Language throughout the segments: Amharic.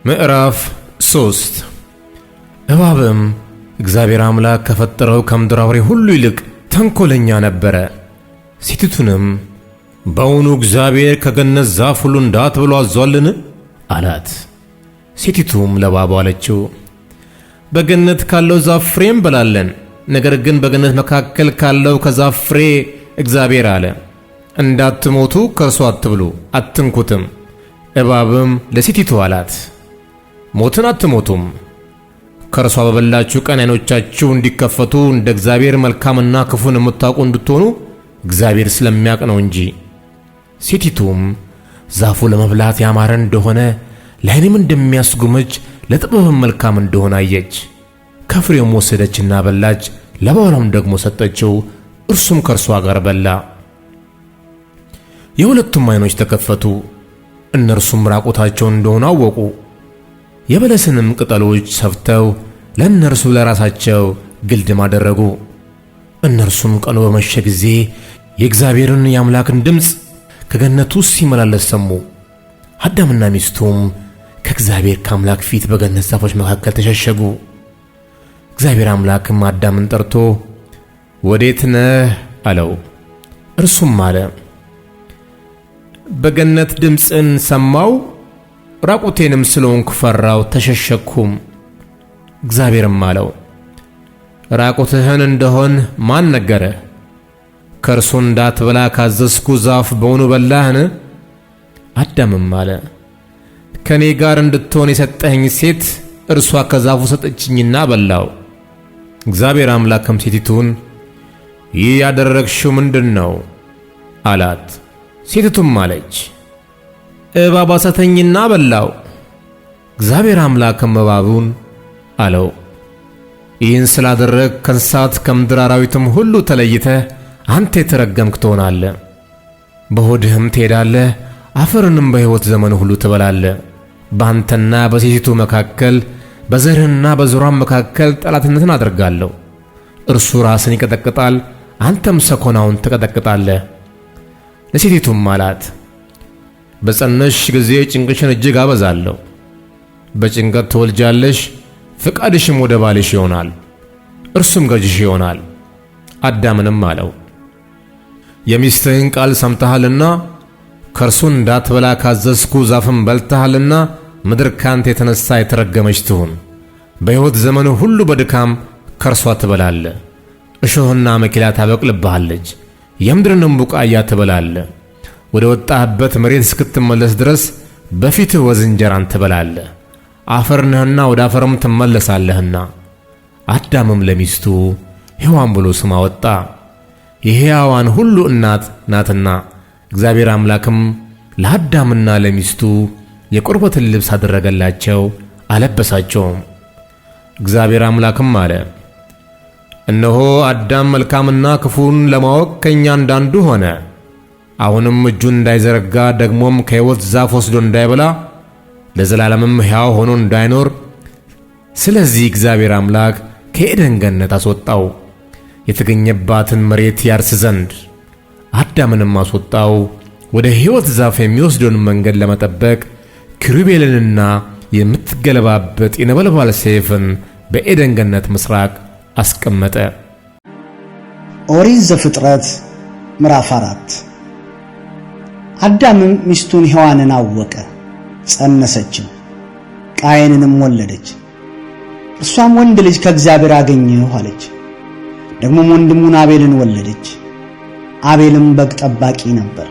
ምዕራፍ 3 እባብም እግዚአብሔር አምላክ ከፈጠረው ከምድር አውሬ ሁሉ ይልቅ ተንኮለኛ ነበረ። ሴቲቱንም በውኑ እግዚአብሔር ከገነት ዛፍ ሁሉ እንዳትበሉ አዟልን? አላት። ሴቲቱም ለእባቡ አለችው፣ በገነት ካለው ዛፍ ፍሬ እንበላለን። ነገር ግን በገነት መካከል ካለው ከዛፍ ፍሬ እግዚአብሔር አለ፣ እንዳትሞቱ ከእርሱ አትብሉ፣ አትንኩትም። እባብም ለሴቲቱ አላት፣ ሞትን አትሞቱም። ከእርሷ በበላችሁ ቀን ዓይኖቻችሁ እንዲከፈቱ እንደ እግዚአብሔር መልካምና ክፉን የምታውቁ እንድትሆኑ እግዚአብሔር ስለሚያውቅ ነው እንጂ። ሴቲቱም ዛፉ ለመብላት ያማረ እንደሆነ ለዓይንም እንደሚያስጎመጅ ለጥበብም መልካም እንደሆነ አየች። ከፍሬውም ወሰደችና በላች፣ ለባሏም ደግሞ ሰጠችው፣ እርሱም ከእርሷ ጋር በላ። የሁለቱም ዓይኖች ተከፈቱ፣ እነርሱም ራቁታቸውን እንደሆኑ አወቁ። የበለስንም ቅጠሎች ሰፍተው ለእነርሱ ለራሳቸው ግልድም አደረጉ። እነርሱም ቀኑ በመሸ ጊዜ የእግዚአብሔርን የአምላክን ድምፅ ከገነቱ ሲመላለስ ሰሙ። አዳምና ሚስቱም ከእግዚአብሔር ከአምላክ ፊት በገነት ዛፎች መካከል ተሸሸጉ። እግዚአብሔር አምላክም አዳምን ጠርቶ ወዴት ነህ አለው። እርሱም አለ፣ በገነት ድምፅን ሰማው፣ ራቁቴንም ስለሆንኩ ፈራው፣ ተሸሸኩም። እግዚአብሔርም አለው፣ ራቁትህን እንደሆን ማን ነገረህ? ከእርሱ እንዳትበላ ካዘዝኩ ዛፍ በውኑ በላህን? አዳምም አለ፣ ከእኔ ጋር እንድትሆን የሰጠኸኝ ሴት እርሷ ከዛፉ ሰጠችኝና በላው። እግዚአብሔር አምላክም ሴቲቱን ይህ ያደረግሽው ምንድን ነው አላት። ሴቲቱም አለች፣ እባብ አሳተኝና በላው። እግዚአብሔር አምላክም እባቡን አለው፣ ይህን ስላደረግ ከእንስሳት ከምድር አራዊትም ሁሉ ተለይተህ አንተ የተረገምክ ትሆናለህ። በሆድህም ትሄዳለህ፣ አፈርንም በሕይወት ዘመን ሁሉ ትበላለህ። በአንተና በሴቲቱ መካከል በዘርህና በዘሯም መካከል ጠላትነትን አደርጋለሁ። እርሱ ራስን ይቀጠቅጣል፣ አንተም ሰኮናውን ትቀጠቅጣለህ። ለሴቲቱም አላት፣ በጸነስሽ ጊዜ ጭንቅሽን እጅግ አበዛለሁ። በጭንቀት ትወልጃለሽ፣ ፍቃድሽም ወደ ባልሽ ይሆናል፣ እርሱም ገዥሽ ይሆናል። አዳምንም አለው፣ የሚስትህን ቃል ሰምተሃልና ከእርሱ እንዳትበላ ካዘዝኩ ዛፍም በልተሃልና ምድር ካንተ የተነሣ የተረገመች ትሁን። በሕይወት ዘመኑ ሁሉ በድካም ከእርሷ ትበላለህ። እሾህና አሜከላ ታበቅልብሃለች፣ የምድርንም ቡቃያ ትበላለህ። ወደ ወጣህበት መሬት እስክትመለስ ድረስ በፊትህ ወዝ እንጀራን ትበላለህ፣ አፈር ነህና ወደ አፈርም ትመለሳለህና። አዳምም ለሚስቱ ሔዋን ብሎ ስም አወጣ፣ የሕያዋን ሁሉ እናት ናትና። እግዚአብሔር አምላክም ለአዳምና ለሚስቱ የቁርበትን ልብስ አደረገላቸው፣ አለበሳቸውም። እግዚአብሔር አምላክም አለ፣ እነሆ አዳም መልካምና ክፉን ለማወቅ ከእኛ እንዳንዱ ሆነ። አሁንም እጁን እንዳይዘረጋ ደግሞም ከሕይወት ዛፍ ወስዶ እንዳይበላ ለዘላለምም ሕያው ሆኖ እንዳይኖር፣ ስለዚህ እግዚአብሔር አምላክ ከኤደን ገነት አስወጣው፣ የተገኘባትን መሬት ያርስ ዘንድ። አዳምንም አስወጣው፣ ወደ ሕይወት ዛፍ የሚወስደውን መንገድ ለመጠበቅ ኪሩቤልንና የምትገለባበጥ የነበልባል ሰይፍን በኤደን ገነት ምስራቅ አስቀመጠ። ኦሪት ዘፍጥረት ምዕራፍ 4 አዳምም ሚስቱን ሔዋንን አወቀ፣ ጸነሰችም፣ ቃየንንም ወለደች። እርሷም ወንድ ልጅ ከእግዚአብሔር አገኘሁ አለች። ደግሞም ወንድሙን አቤልን ወለደች። አቤልም በግ ጠባቂ ነበር፣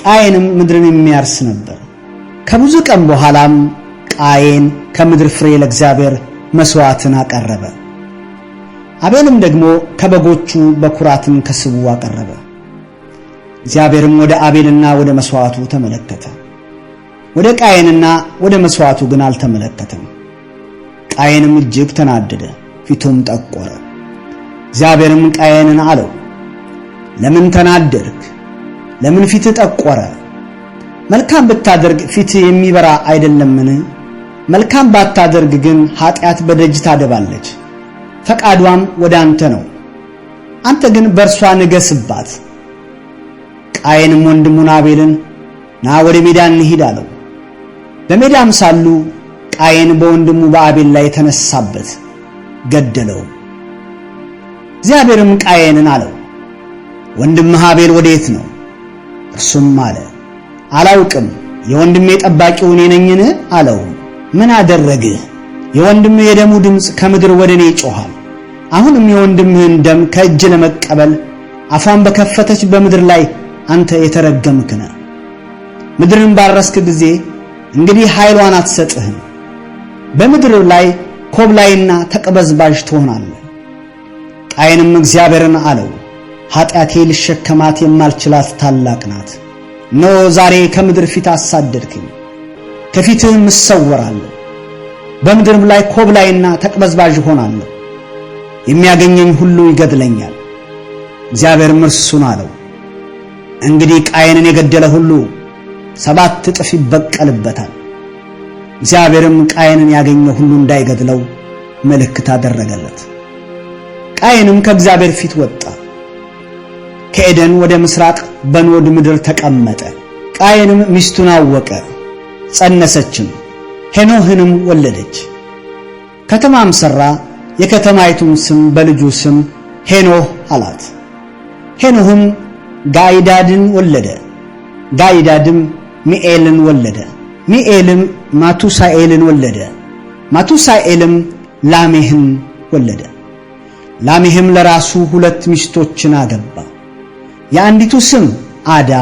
ቃየንም ምድርን የሚያርስ ነበር። ከብዙ ቀን በኋላም ቃየን ከምድር ፍሬ ለእግዚአብሔር መሥዋዕትን አቀረበ። አቤልም ደግሞ ከበጎቹ በኩራትን ከስቡ አቀረበ። እግዚአብሔርም ወደ አቤልና ወደ መሥዋዕቱ ተመለከተ፣ ወደ ቃየንና ወደ መሥዋዕቱ ግን አልተመለከተም። ቃየንም እጅግ ተናደደ፣ ፊቱም ጠቆረ። እግዚአብሔርም ቃየንን አለው፣ ለምን ተናደድክ? ለምን ፊትህ ጠቆረ? መልካም ብታደርግ ፊትህ የሚበራ አይደለምን? መልካም ባታደርግ ግን ኃጢአት በደጅ ታደባለች፣ ፈቃዷም ወደ አንተ ነው፣ አንተ ግን በእርሷ ንገስባት። ቃየንም ወንድሙን አቤልን ና ወደ ሜዳ እንሂድ አለው። በሜዳም ሳሉ ቃየን በወንድሙ በአቤል ላይ ተነሳበት፣ ገደለው። እግዚአብሔርም ቃየንን አለው፣ ወንድምህ አቤል ወዴት ነው? እርሱም አለ፣ አላውቅም፣ የወንድሜ ጠባቂው እኔ ነኝን? አለው። ምን አደረግህ? የወንድምህ የደሙ ድምፅ ከምድር ወደ እኔ ይጮኻል። አሁንም የወንድምህን ደም ከእጅ ለመቀበል አፏን በከፈተች በምድር ላይ አንተ የተረገምክ ነህ። ምድርን ባረስክ ጊዜ እንግዲህ ኃይሏን አትሰጥህም። በምድር ላይ ኮብላይና ተቅበዝባዥ ትሆናለህ። ቃየንም እግዚአብሔርን አለው፣ ኃጢአቴ ልሸከማት የማልችላት ታላቅ ናት። እነሆ ዛሬ ከምድር ፊት አሳደድክኝ፣ ከፊትህም እሰወራለሁ። በምድርም ላይ ኮብላይና ተቅበዝባዥ ሆናለሁ፣ የሚያገኘኝ ሁሉ ይገድለኛል። እግዚአብሔርም እርሱን አለው፣ እንግዲህ ቃየንን የገደለ ሁሉ 7 እጥፍ ይበቀልበታል። እግዚአብሔርም ቃየንን ያገኘ ሁሉ እንዳይገድለው ምልክት አደረገለት። ቃየንም ከእግዚአብሔር ፊት ወጣ፣ ከኤደን ወደ ምስራቅ በኖድ ምድር ተቀመጠ። ቃየንም ሚስቱን አወቀ፣ ጸነሰችም፣ ሄኖህንም ወለደች። ከተማም ሠራ፣ የከተማይቱም ስም በልጁ ስም ሄኖህ አላት። ሄኖህም ጋይዳድን ወለደ፣ ጋይዳድም ሚኤልን ወለደ። ሚኤልም ማቱሳኤልን ወለደ፣ ማቱሳኤልም ላሜህን ወለደ። ላሜህም ለራሱ 2 ሚስቶችን አገባ። የአንዲቱ ስም አዳ፣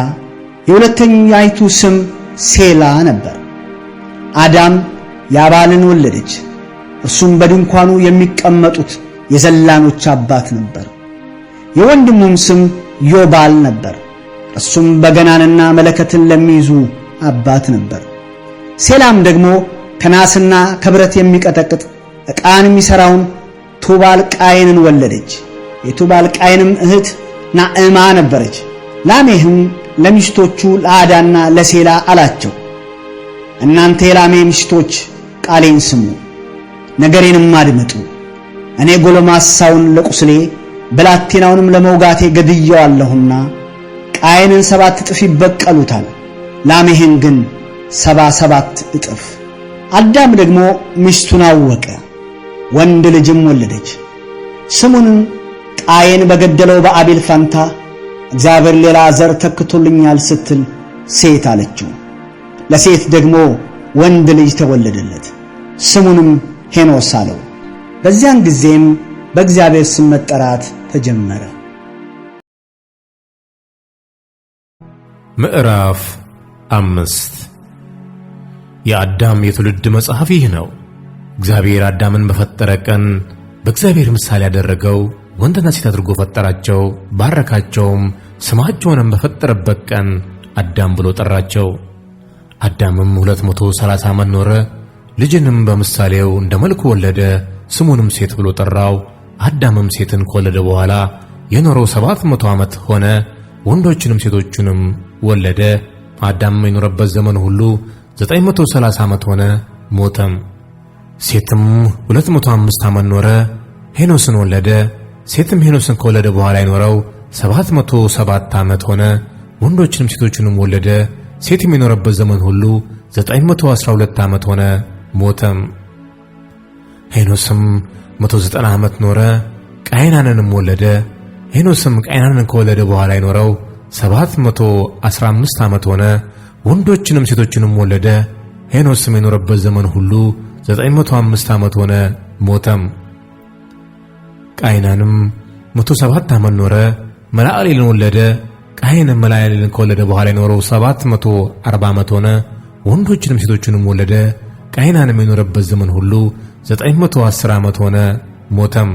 የሁለተኛይቱ ስም ሴላ ነበር። አዳም ያባልን ወለደች፣ እርሱም በድንኳኑ የሚቀመጡት የዘላኖች አባት ነበር። የወንድሙም ስም ዮባል ነበር፣ እርሱም በገናንና መለከትን ለሚይዙ አባት ነበር። ሴላም ደግሞ ከናስና ከብረት የሚቀጠቅጥ ዕቃን የሚሠራውን ቱባል ቃየንን ወለደች። የቱባል ቃየንም እህት ናዕማ ነበረች። ላሜህም ለሚስቶቹ ለአዳና ለሴላ አላቸው፣ እናንተ የላሜ ሚስቶች ቃሌን ስሙ፣ ነገሬንም አድምጡ። እኔ ጎለማሳውን ለቁስሌ ብላቴናውንም ለመውጋቴ ገድየዋለሁና ቃየንን 7 እጥፍ ይበቀሉታል፣ ላሜህን ግን 77 እጥፍ። አዳም ደግሞ ሚስቱን አወቀ፣ ወንድ ልጅም ወለደች። ስሙንም ቃየን በገደለው በአቤል ፋንታ እግዚአብሔር ሌላ ዘር ተክቶልኛል ስትል ሴት አለችው። ለሴት ደግሞ ወንድ ልጅ ተወለደለት፣ ስሙንም ሄኖስ አለው። በዚያን ጊዜም በእግዚአብሔር ስም መጠራት ተጀመረ። ምዕራፍ 5 የአዳም የትውልድ መጽሐፍ ይህ ነው። እግዚአብሔር አዳምን በፈጠረ ቀን በእግዚአብሔር ምሳሌ ያደረገው ወንድና ሴት አድርጎ ፈጠራቸው፣ ባረካቸውም። ስማቸውንም በፈጠረበት ቀን አዳም ብሎ ጠራቸው። አዳምም 230 ዓመት ኖረ፣ ልጅንም በምሳሌው እንደ መልኩ ወለደ፣ ስሙንም ሴት ብሎ ጠራው። አዳምም ሴትን ከወለደ በኋላ የኖረው 700 ዓመት ሆነ፣ ወንዶችንም ሴቶችንም ወለደ። አዳም የኖረበት ዘመን ሁሉ 930 ዓመት ሆነ፣ ሞተም። ሴትም 205 ዓመት ኖረ፣ ሄኖስን ወለደ። ሴትም ሄኖስን ከወለደ በኋላ የኖረው 707 ዓመት ሆነ፣ ወንዶችንም ሴቶችንም ወለደ። ሴትም የኖረበት ዘመን ሁሉ 912 ዓመት ሆነ፣ ሞተም። ሄኖስም 190 ዓመት ኖረ፣ ቃይናንንም ወለደ። ሄኖስም ቃይናንን ከወለደ በኋላ የኖረው 715 ዓመት ሆነ፣ ወንዶችንም ሴቶችንም ወለደ። ሄኖስም የኖረበት ዘመን ሁሉ 905 ዓመት ሆነ፣ ሞተም። ቃይናንም 107 ዓመት ኖረ፣ መላእሌልን ወለደ። ቃይንም መላእሌልን ከወለደ በኋላ የኖረው 740 ዓመት ሆነ፣ ወንዶችንም ሴቶችንም ወለደ። ቃይናንም የኖረበት ዘመን ሁሉ 910 ዓመት ሆነ፣ ሞተም።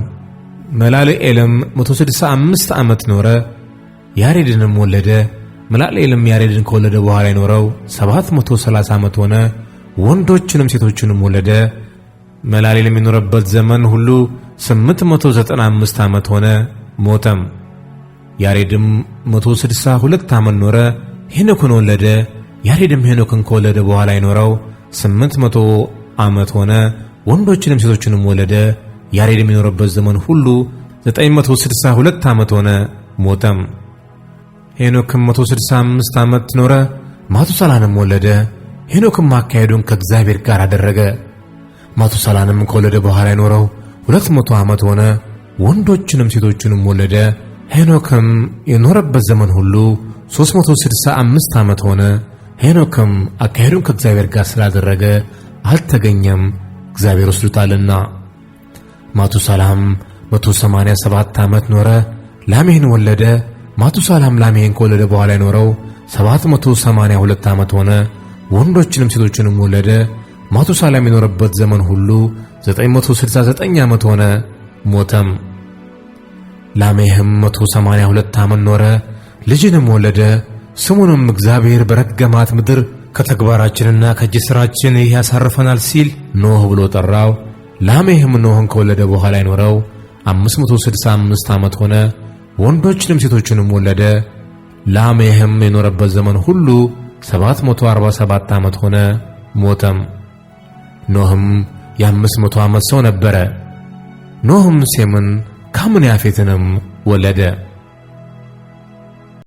መላልኤልም 165 ዓመት ኖረ፣ ያሬድንም ወለደ። መላልኤልም ያሬድን ከወለደ በኋላ የኖረው 730 ዓመት ሆነ፣ ወንዶችንም ሴቶችንም ወለደ። መላልኤልም የኖረበት ዘመን ሁሉ 895 ዓመት ሆነ፣ ሞተም። ያሬድም 162 ዓመት ኖረ፣ ሄኖክን ወለደ። ያሬድም ሄኖክን ከወለደ በኋላ የኖረው 800 ዓመት ሆነ፣ ወንዶችንም ሴቶችንም ወለደ። ያሬድም የኖረበት ዘመን ሁሉ 962 ዓመት ሆነ፣ ሞተም። ሄኖክም 165 ዓመት ኖረ፣ ማቱሳላንም ወለደ። ሄኖክም አካሄዱን ከእግዚአብሔር ጋር አደረገ፣ ማቱሳላንም ከወለደ በኋላ የኖረው 200 ዓመት ሆነ። ወንዶችንም ሴቶችንም ወለደ። ሄኖክም የኖረበት ዘመን ሁሉ 365 ዓመት ሆነ። ሄኖክም አካሄዱን ከእግዚአብሔር ጋር ስላደረገ አልተገኘም፣ እግዚአብሔር ወስዶታልና። ማቱሳላም 187 ዓመት ኖረ፣ ላሜህን ወለደ። ማቱሳላም ላሜህን ከወለደ በኋላ የኖረው 782 ዓመት ሆነ። ወንዶችንም ሴቶችንም ወለደ። ማቱሳላም የኖረበት ዘመን ሁሉ 969 ዓመት ሆነ፣ ሞተም። ላሜህም 182 ዓመት ኖረ፣ ልጅንም ወለደ። ስሙንም እግዚአብሔር በረገማት ምድር ከተግባራችንና ከእጅ ሥራችን ይህ ያሳርፈናል ሲል ኖህ ብሎ ጠራው። ላሜህም ኖህን ከወለደ በኋላ የኖረው 565 ዓመት ሆነ፣ ወንዶችንም ሴቶችንም ወለደ። ላሜህም የኖረበት ዘመን ሁሉ 747 ዓመት ሆነ፣ ሞተም። ኖህም የ500 ዓመት ሰው ነበረ። ኖህም ሴምን ካምን ያፌትንም ወለደ።